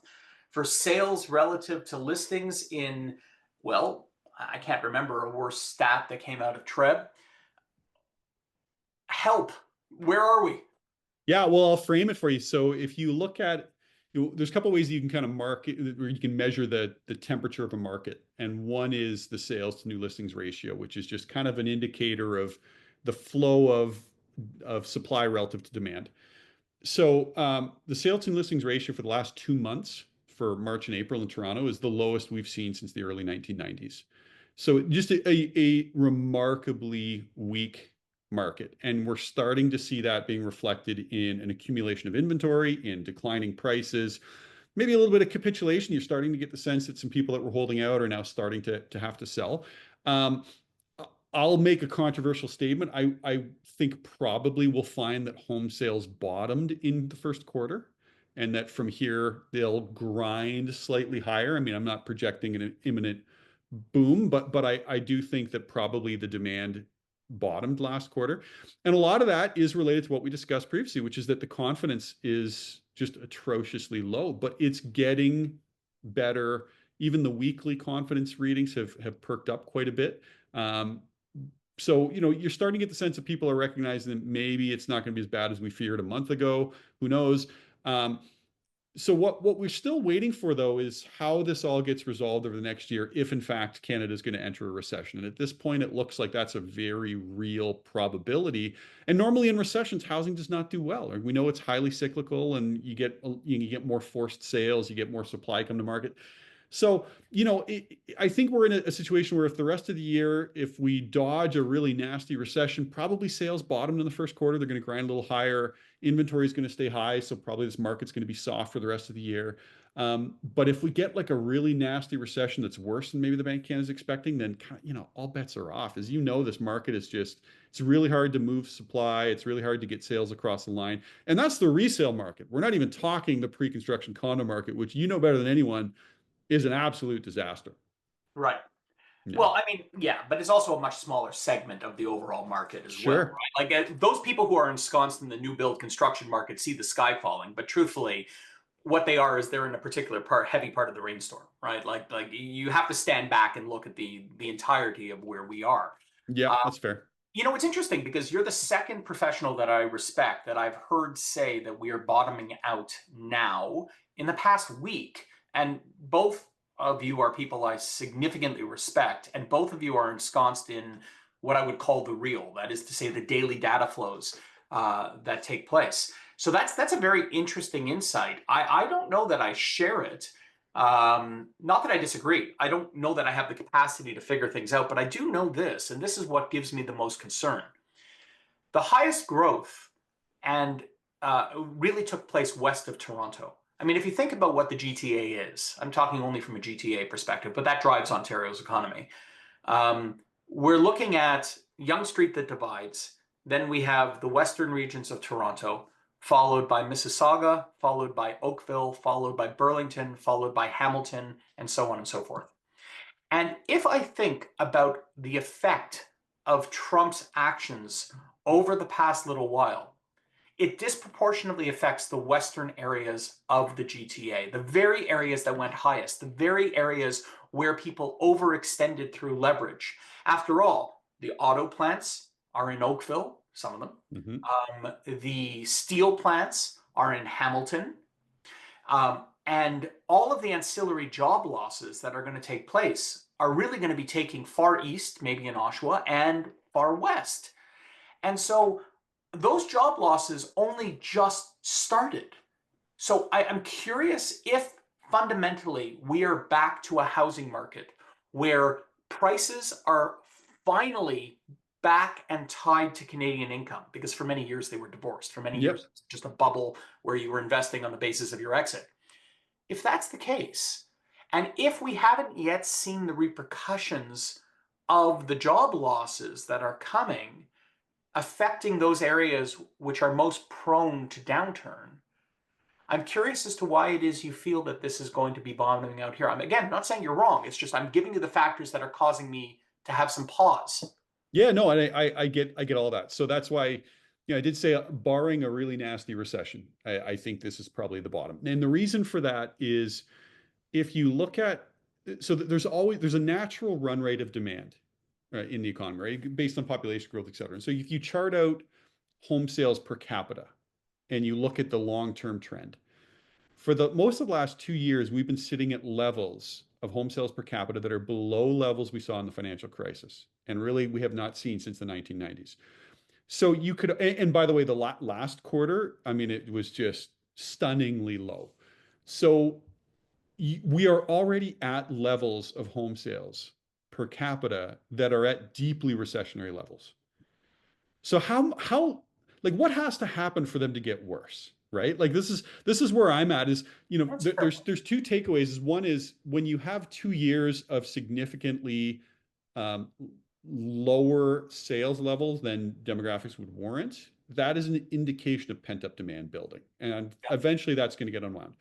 [SPEAKER 1] for sales relative to listings in, well, I can't remember a worse stat that came out of Treb. Help. Where are we?
[SPEAKER 2] Yeah, well, I'll frame it for you. So if you look at, there's a couple of ways you can kind of market, where you can measure the temperature of a market. And one is the sales to new listings ratio, which is just kind of an indicator of the flow of supply relative to demand. So the sales to new listings ratio for the last 2 months for March and April in Toronto is the lowest we've seen since the early 1990s. So just a remarkably weak market. And we're starting to see that being reflected in an accumulation of inventory, in declining prices, maybe a little bit of capitulation. You're starting to get the sense that some people that were holding out are now starting to have to sell. I'll make a controversial statement. I think probably we'll find that home sales bottomed in the first quarter, and that from here they'll grind slightly higher. I mean, I'm not projecting an imminent boom, but I do think that probably the demand bottomed last quarter. And a lot of that is related to what we discussed previously, which is that the confidence is just atrociously low, but it's getting better. Even the weekly confidence readings have perked up quite a bit. So, you're starting to get the sense that people are recognizing that maybe it's not going to be as bad as we feared a month ago. Who knows? So what we're still waiting for, though, is how this all gets resolved over the next year, if in fact Canada is going to enter a recession. And at this point, it looks like that's a very real probability. And normally in recessions, housing does not do well. We know it's highly cyclical, and you get more forced sales, you get more supply come to market. So, I think we're in a situation where if the rest of the year, if we dodge a really nasty recession, probably sales bottomed in the first quarter. They're going to grind a little higher. Inventory is going to stay high. So probably this market's going to be soft for the rest of the year. But if we get like a really nasty recession that's worse than maybe the Bank of Canada is expecting, then, all bets are off. As you know, this market is it's really hard to move supply. It's really hard to get sales across the line. And that's the resale market. We're not even talking the pre-construction condo market, which better than anyone is an absolute disaster.
[SPEAKER 1] Right. Yeah. Well, I mean, yeah, but it's also a much smaller segment of the overall market as well. Right? Like those people who are ensconced in the new build construction market see the sky falling, but truthfully, what they are is they're in a particular heavy part of the rainstorm, right? Like you have to stand back and look at the entirety of where we are.
[SPEAKER 2] Yeah, that's fair.
[SPEAKER 1] It's interesting because you're the second professional that I respect that I've heard say that we are bottoming out now in the past week. and both of you are people I significantly respect, and both of you are ensconced in what I would call the real. That is to say, the daily data flows that take place. So that's a very interesting insight. I don't know that I share it. Not that I disagree. I don't know that I have the capacity to figure things out, but I do know this, and this is what gives me the most concern. The highest growth and really took place west of Toronto. I mean, if you think about what the GTA is, I'm talking only from a GTA perspective, but that drives Ontario's economy. We're looking at Yonge Street that divides. Then we have the western regions of Toronto, followed by Mississauga, followed by Oakville, followed by Burlington, followed by Hamilton, and so on and so forth. And if I think about the effect of Trump's actions over the past little while, it disproportionately affects the western areas of the GTA, the very areas that went highest, the very areas where people overextended through leverage. After all, the auto plants are in Oakville, some of them. The steel plants are in Hamilton. And all of the ancillary job losses that are going to take place are really going to be taking far east, maybe in Oshawa, and far west. And so those job losses only just started. So I'm curious if fundamentally we are back to a housing market where prices are finally back and tied to Canadian income, because for many years they were divorced. For many years, it's just a bubble where you were investing on the basis of your exit. If that's the case, and if we haven't yet seen the repercussions of the job losses that are coming, affecting those areas which are most prone to downturn, I'm curious as to why it is you feel that this is going to be bottoming out here. I'm, again, not saying you're wrong. It's just I'm giving you the factors that are causing me to have some pause.
[SPEAKER 2] Yeah, no, and I get all that. So that's why, I did say, barring a really nasty recession, I think this is probably the bottom. And the reason for that is, if you look at, so there's a natural run rate of demand in the economy, right, based on population growth, et cetera. And so if you chart out home sales per capita and you look at the long-term trend, for the most of the last 2 years, we've been sitting at levels of home sales per capita that are below levels we saw in the financial crisis, and really we have not seen since the 1990s. So you could, and by the way, the last quarter, I mean, it was just stunningly low. So we are already at levels of home sales per capita that are at deeply recessionary levels. So like, what has to happen for them to get worse, right? Like, this is where I'm at, is, there's two takeaways. One is, when you have 2 years of significantly lower sales levels than demographics would warrant, that is an indication of pent-up demand building, and eventually that's going to get unwound.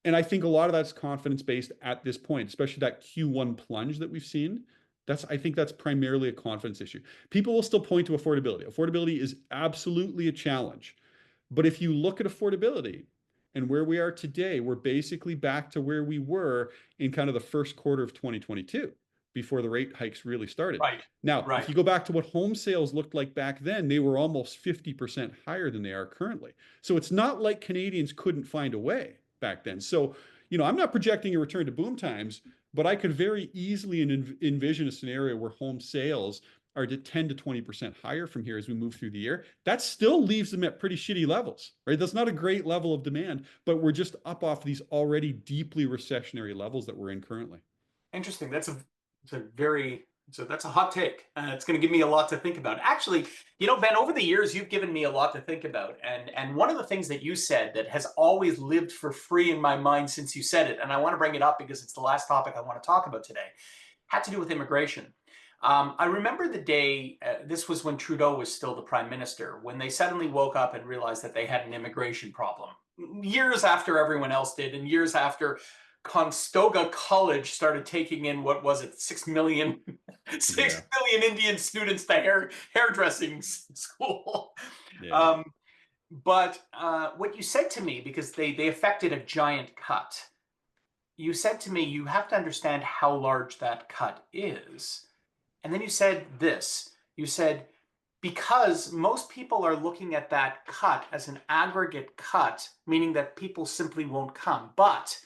[SPEAKER 2] And I think a lot of that's confidence based at this point, especially that Q1 plunge that we've seen. I think that's primarily a confidence issue. People will still point to affordability. Affordability is absolutely a challenge. But if you look at affordability and where we are today, we're basically back to where we were in kind of the first quarter of 2022, before the rate hikes really started. Now, if you go back to what home sales looked like back then, they were almost 50% higher than they are currently. So it's not like Canadians couldn't find a way back then. So, I'm not projecting a return to boom times, but I could very easily envision a scenario where home sales are to 10 to 20% higher from here as we move through the year. That still leaves them at pretty shitty levels, right? That's not a great level of demand, but we're just up off these already deeply recessionary levels that we're in currently.
[SPEAKER 1] Interesting. That's a hot take. It's going to give me a lot to think about. Actually, Ben, over the years, you've given me a lot to think about. And one of the things that you said that has always lived for free in my mind since you said it, and I want to bring it up because it's the last topic I want to talk about today, had to do with immigration. I remember the day, this was when Trudeau was still the prime minister, when they suddenly woke up and realized that they had an immigration problem. Years after everyone else did, and years after Conestoga College started taking in, what was it, 6 million Indian students to hairdressing school. But what you said to me, because they affected a giant cut, you said to me, you have to understand how large that cut is. And then you said this, you said, because most people are looking at that cut as an aggregate cut, meaning that people simply won't come. But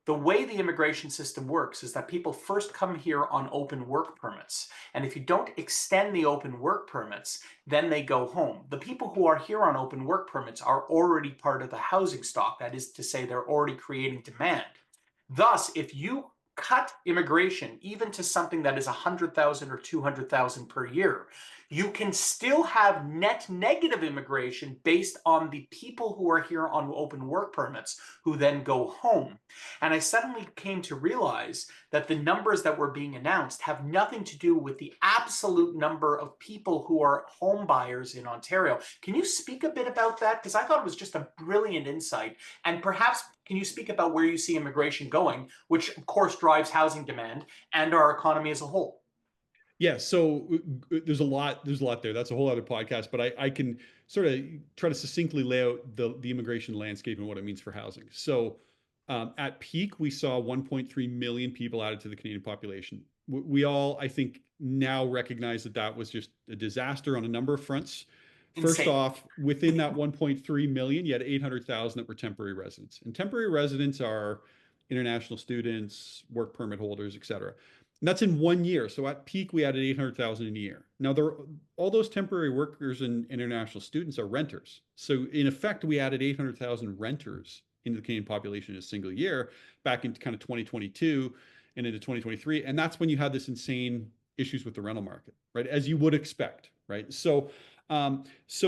[SPEAKER 1] The way the immigration system works is that people first come here on open work permits. And if you don't extend the open work permits, then they go home. The people who are here on open work permits are already part of the housing stock. That is to say, they're already creating demand. Thus, if you cut immigration even to something that is 100,000 or 200,000 per year, you can still have net negative immigration based on the people who are here on open work permits who then go home. And I suddenly came to realize that the numbers that were being announced have nothing to do with the absolute number of people who are home buyers in Ontario. Can you speak a bit about that? Because I thought it was just a brilliant insight. And perhaps can you speak about where you see immigration going, which of course drives housing demand and our economy as a whole?
[SPEAKER 2] Yeah, so there's a lot there. That's a whole other podcast, but I can sort of try to succinctly lay out the immigration landscape and what it means for housing. So at peak, we saw 1.3 million people added to the Canadian population. We all, I think, now recognize that that was just a disaster on a number of fronts. First
[SPEAKER 1] Insane.
[SPEAKER 2] off, within that 1.3 million, you had 800,000 that were temporary residents. And temporary residents are international students, work permit holders, et cetera. And that's in 1 year. So at peak, we added 800,000 in a year. Now, all those temporary workers and international students are renters. So in effect, we added 800,000 renters into the Canadian population in a single year back into kind of 2022 and into 2023. And that's when you had this insane issues with the rental market, right? As you would expect, right? So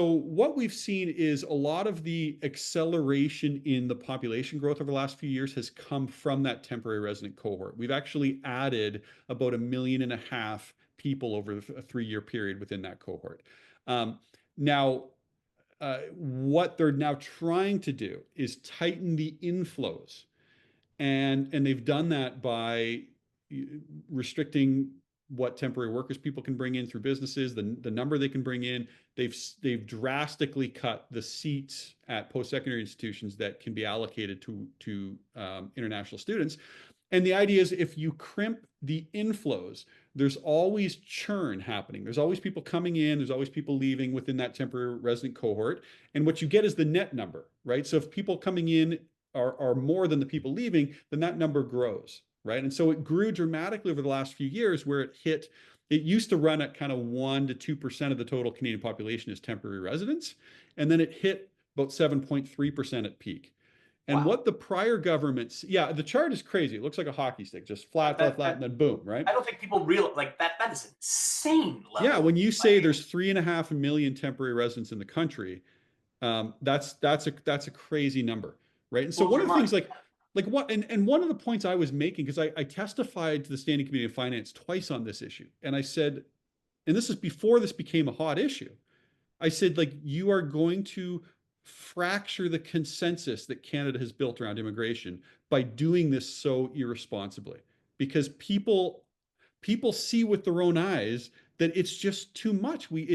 [SPEAKER 2] what we've seen is a lot of the acceleration in the population growth over the last few years has come from that temporary resident cohort. We've actually added about 1.5 million people over a 3-year period within that cohort. Now, what they're now trying to do is tighten the inflows, and they've done that by restricting what temporary workers people can bring in through businesses, the number they can bring in. They've drastically cut the seats at post-secondary institutions that can be allocated to international students. And the idea is if you crimp the inflows, there's always churn happening. There's always people coming in, there's always people leaving within that temporary resident cohort. And what you get is the net number, right? So if people coming in are more than the people leaving, then that number grows, right? And so it grew dramatically over the last few years where it used to run at kind of 1 to 2% of the total Canadian population as temporary residents. And then it hit about 7.3% at peak. And
[SPEAKER 1] Wow.
[SPEAKER 2] what the prior governments, yeah, the chart is crazy. It looks like a hockey stick, just flat, flat, flat, and then boom, right?
[SPEAKER 1] I don't think people realize like that. That is insane
[SPEAKER 2] Yeah,
[SPEAKER 1] level.
[SPEAKER 2] when you say there's 3.5 million temporary residents in the country, that's a crazy number, right? And so
[SPEAKER 1] Blows
[SPEAKER 2] one
[SPEAKER 1] your
[SPEAKER 2] of the
[SPEAKER 1] mind.
[SPEAKER 2] things like what and one of the points I was making, because I testified to the Standing Committee of Finance twice on this issue, and I said, and this is before this became a hot issue, I said, like, you are going to fracture the consensus that Canada has built around immigration by doing this so irresponsibly, because people see with their own eyes that it's just too much. We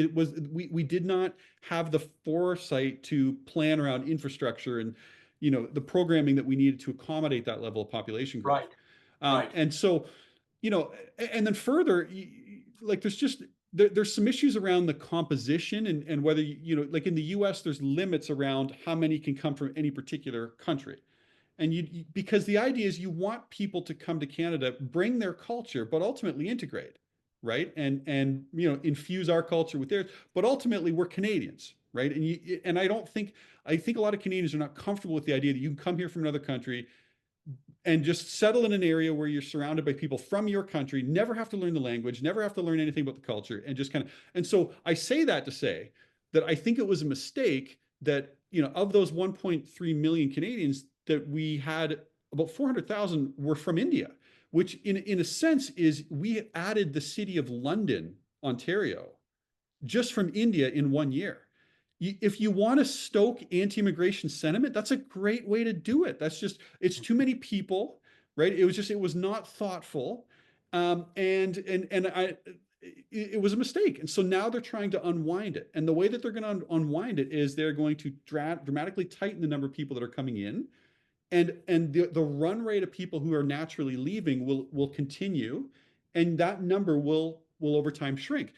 [SPEAKER 2] did not have the foresight to plan around infrastructure and the programming that we needed to accommodate that level of population growth.
[SPEAKER 1] Right. Right.
[SPEAKER 2] And so, and then further, like there's some issues around the composition and whether like in the US there's limits around how many can come from any particular country. And because the idea is you want people to come to Canada, bring their culture, but ultimately integrate, right? And infuse our culture with theirs. But ultimately, we're Canadians, right? And I think a lot of Canadians are not comfortable with the idea that you can come here from another country and just settle in an area where you're surrounded by people from your country, never have to learn the language, never have to learn anything about the culture, and just kind of. And so I say that to say that I think it was a mistake that of those 1.3 million Canadians, that we had about 400,000 were from India, which in a sense is we added the city of London, Ontario, just from India in 1 year. If you want to stoke anti-immigration sentiment, that's a great way to do it. It's too many people, right? It was not thoughtful. It was a mistake. And so now they're trying to unwind it. And the way that they're going to unwind it is they're going to dramatically tighten the number of people that are coming in. And the run rate of people who are naturally leaving will continue, and that number will over time shrink.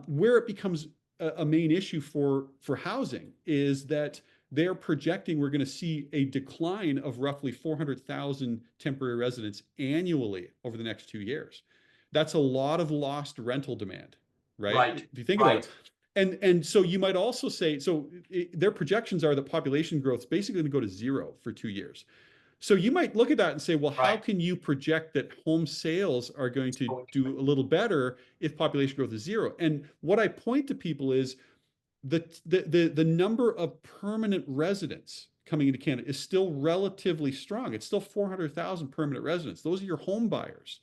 [SPEAKER 2] Where it becomes a main issue for housing is that they're projecting we're going to see a decline of roughly 400,000 temporary residents annually over the next 2 years. That's a lot of lost rental demand, right?
[SPEAKER 1] Right.
[SPEAKER 2] If you think about it.
[SPEAKER 1] Right.
[SPEAKER 2] And so you might also say, their projections are that population growth is basically going to go to zero for 2 years. So you might look at that and say, well, how
[SPEAKER 1] Right.
[SPEAKER 2] can you project that home sales are going to
[SPEAKER 1] So,
[SPEAKER 2] do a little better if population growth is zero? And what I point to people is the number of permanent residents coming into Canada is still relatively strong. It's still 400,000 permanent residents. Those are your home buyers.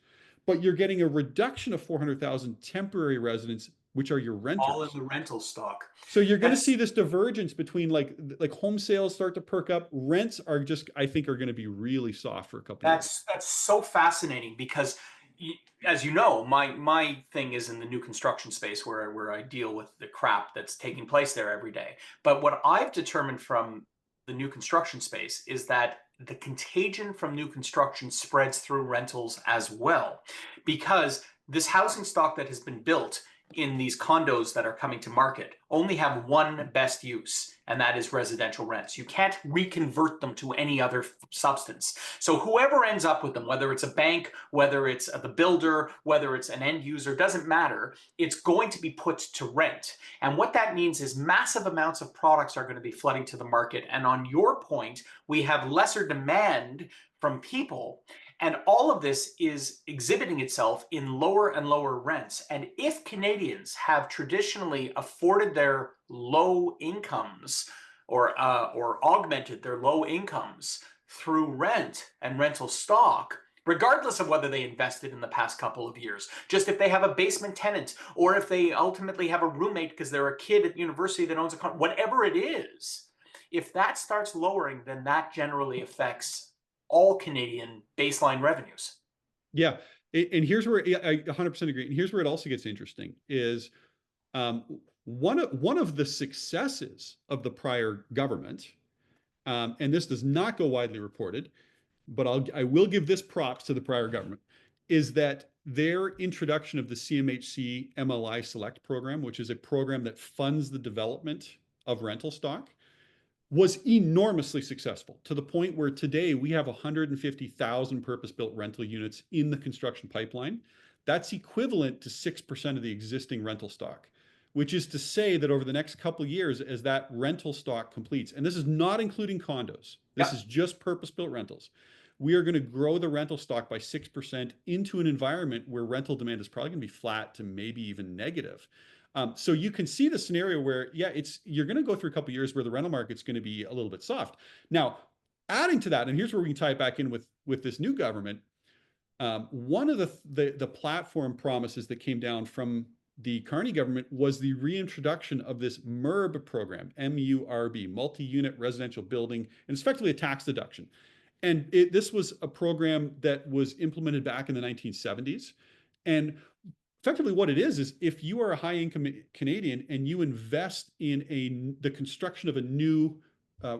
[SPEAKER 2] But you're getting a reduction of 400,000 temporary residents, which are your
[SPEAKER 1] all in
[SPEAKER 2] renters.
[SPEAKER 1] the rental stock.
[SPEAKER 2] So you're going to see
[SPEAKER 1] That's
[SPEAKER 2] this divergence between like home sales start to perk up. Rents are just, I think, are going to be really soft for a couple of years.
[SPEAKER 1] that's so fascinating because, as you know, my thing is in the new construction space where I deal with the crap that's taking place there every day. But what I've determined from the new construction space is that the contagion from new construction spreads through rentals as well, because this housing stock that has been built in these condos that are coming to market only have one best use, and that is residential rents. You can't reconvert them to any other substance. So whoever ends up with them, whether it's a bank, whether it's the builder, whether it's an end user, doesn't matter. It's going to be put to rent. And what that means is massive amounts of products are going to be flooding to the market. And on your point, we have lesser demand from people. And all of this is exhibiting itself in lower and lower rents. And if Canadians have traditionally afforded their low incomes or augmented their low incomes through rent and rental stock, regardless of whether they invested in the past couple of years, just if they have a basement tenant or if they ultimately have a roommate because they're a kid at university that owns a car, whatever it is, if that starts lowering, then that generally affects all Canadian baseline revenues.
[SPEAKER 2] Yeah. And here's where I 100% agree. And here's where it also gets interesting is um, one of the successes of the prior government, and this does not go widely reported, but I will give this props to the prior government, is that their introduction of the CMHC MLI Select program, which is a program that funds the development of rental stock, was enormously successful to the point where today we have 150,000 purpose-built rental units in the construction pipeline. That's equivalent to 6% of the existing rental stock, which is to say that over the next couple of years, as that rental stock completes, and this is not including condos, this is just purpose-built rentals, we are going to grow the rental stock by 6% into an environment where rental demand is probably going to be flat to maybe even negative. So you can see the scenario where, yeah, you're going to go through a couple of years where the rental market's going to be a little bit soft. Now, adding to that, and here's where we can tie it back in with this new government. One of the platform promises that came down from the Carney government was the reintroduction of this MURB program, MURB, multi-unit residential building, and it's effectively a tax deduction. And this was a program that was implemented back in the 1970s. And effectively what it is if you are a high income Canadian and you invest in the construction of a new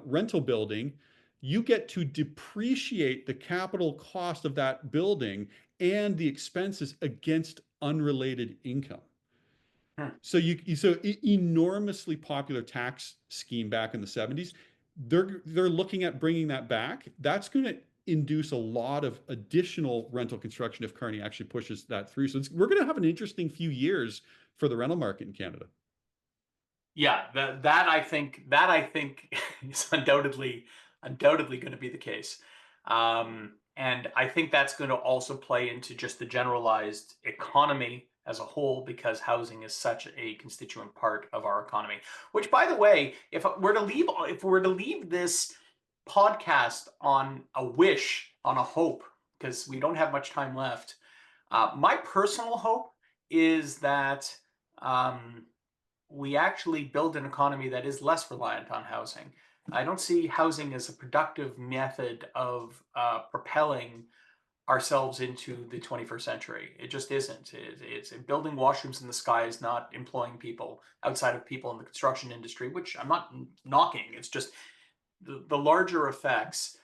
[SPEAKER 2] rental building, you get to depreciate the capital cost of that building and the expenses against unrelated income. So enormously popular tax scheme back in the 70s. They're looking at bringing that back. That's going to induce a lot of additional rental construction if Carney actually pushes that through. So we're going to have an interesting few years for the rental market in Canada.
[SPEAKER 1] Yeah, that I think is undoubtedly going to be the case. And I think that's going to also play into just the generalized economy as a whole, because housing is such a constituent part of our economy. Which, by the way, if we're to leave this podcast on a wish, on a hope, because we don't have much time left, my personal hope is that we actually build an economy that is less reliant on housing. I don't see housing as a productive method of propelling ourselves into the 21st century. It just isn't. It's building washrooms in the sky is not employing people outside of people in the construction industry, which I'm not knocking. It's just the larger effects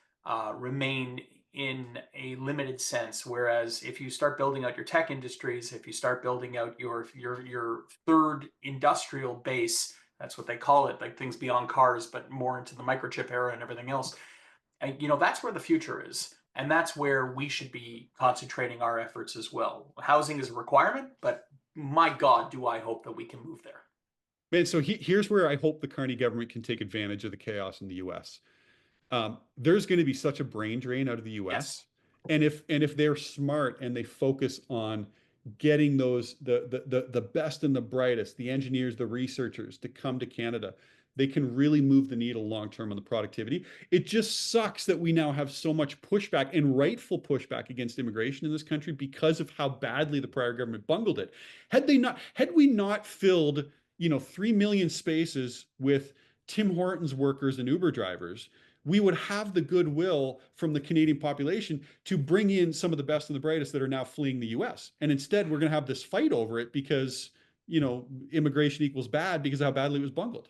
[SPEAKER 1] remain in a limited sense. Whereas if you start building out your tech industries, if you start building out your third industrial base, That's what they call it, like things beyond cars, but more into the microchip era and everything else. And that's where the future is. And that's where we should be concentrating our efforts as well. Housing is a requirement, but my God, do I hope that we can move there.
[SPEAKER 2] Man, so here's where I hope the Carney government can take advantage of the chaos in the U.S. There's going to be such a brain drain out of the
[SPEAKER 1] Yes.
[SPEAKER 2] U.S. And if they're smart and they focus on getting those the best and the brightest, the engineers, the researchers to come to Canada, they can really move the needle long term on the productivity. It just sucks that we now have so much pushback and rightful pushback against immigration in this country because of how badly the prior government bungled it. Had we not filled 3 million spaces with Tim Hortons workers and Uber drivers, we would have the goodwill from the Canadian population to bring in some of the best and the brightest that are now fleeing the US. And instead, we're going to have this fight over it because, immigration equals bad because of how badly it was bungled.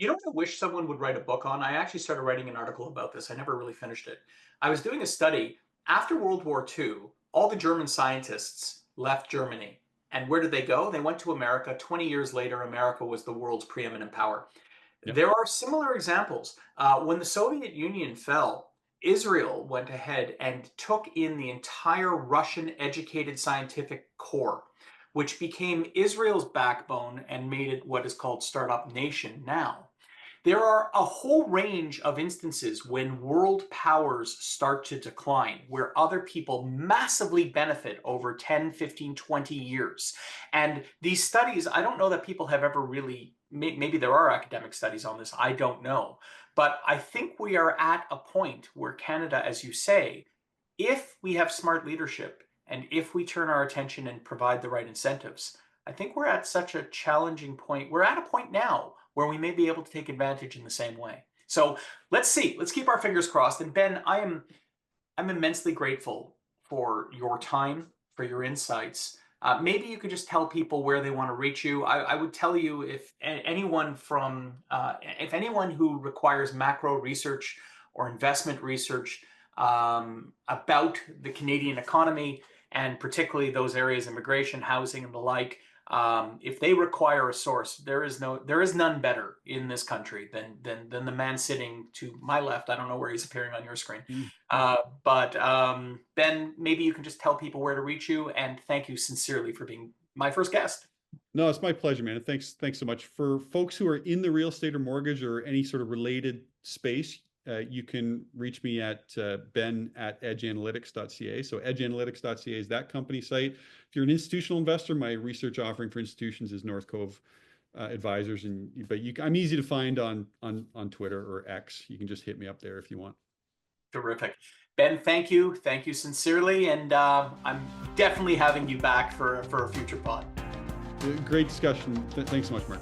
[SPEAKER 1] What I wish someone would write a book on? I actually started writing an article about this. I never really finished it. I was doing a study after World War II. All the German scientists left Germany. And where did they go? They went to America. 20 years later, America was the world's preeminent power.
[SPEAKER 2] Yeah.
[SPEAKER 1] There are similar examples. When the Soviet Union fell, Israel went ahead and took in the entire Russian educated scientific core, which became Israel's backbone and made it what is called Startup Nation now. There are a whole range of instances when world powers start to decline, where other people massively benefit over 10, 15, 20 years. And these studies, I don't know that people have ever really, maybe there are academic studies on this, I don't know. But I think we are at a point where Canada, as you say, if we have smart leadership and if we turn our attention and provide the right incentives, I think we're at such a challenging point. We're at a point now where we may be able to take advantage in the same way. So let's see. Let's keep our fingers crossed. And Ben, I'm immensely grateful for your time, for your insights. Maybe you could just tell people where they want to reach you. I would tell you if anyone who requires macro research or investment research about the Canadian economy, and particularly those areas, immigration, housing, and the like, if they require a source, there is none better in this country than the man sitting to my left. I don't know where he's appearing on your screen. But Ben, maybe you can just tell people where to reach you, and thank you sincerely for being my first guest.
[SPEAKER 2] No, it's my pleasure, man. And thanks so much. For folks who are in the real estate or mortgage or any sort of related space, you can reach me at ben@edgeanalytics.ca. So edgeanalytics.ca is that company site. If you're an institutional investor, my research offering for institutions is North Cove Advisors. I'm easy to find on Twitter or X. You can just hit me up there if you want.
[SPEAKER 1] Terrific. Ben, thank you. Thank you sincerely. And I'm definitely having you back for a future pod.
[SPEAKER 2] Great discussion. Thanks so much, Mark.